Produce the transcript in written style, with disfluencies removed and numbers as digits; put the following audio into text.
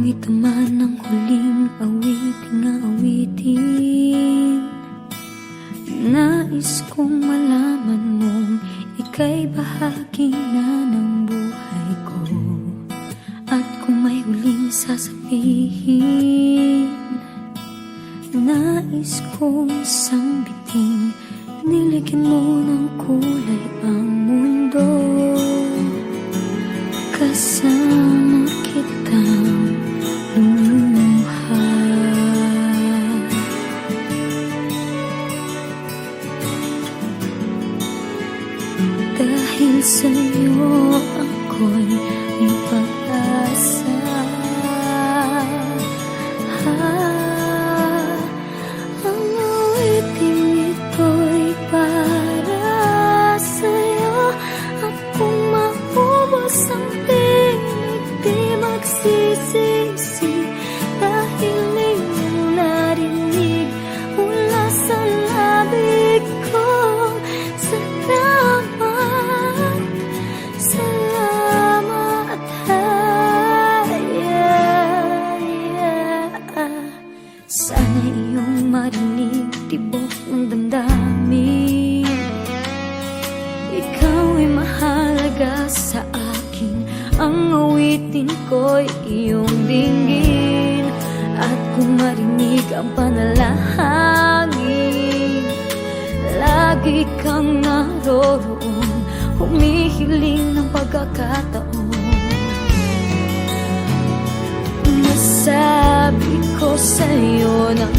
Kung ito man ang huling awiting, nais kong malaman mong ika'y bahagi na ng buhay ko. At kung may huling sasabihin, nais kong sambiting, niligyan mo ng kulay ang mundo. Kasama kitang lumuha. Dahil sa'yo ako'y may pag-asa. Ang awiting ito'y para sa'yo. At kung maubos ang tinig, di magsisisi. Dahil iyong narinig mula sa labig ko. Salamat, sana iyong marinig tibok ng damdamin. Ikaw ay mahalaga sa akin, ang awitin ko'y iyong dinggin. At kung marinig ang panalangin, lagi kang naroroon, humihiling ng pagkakataon. Nasabi ko sa'yo ng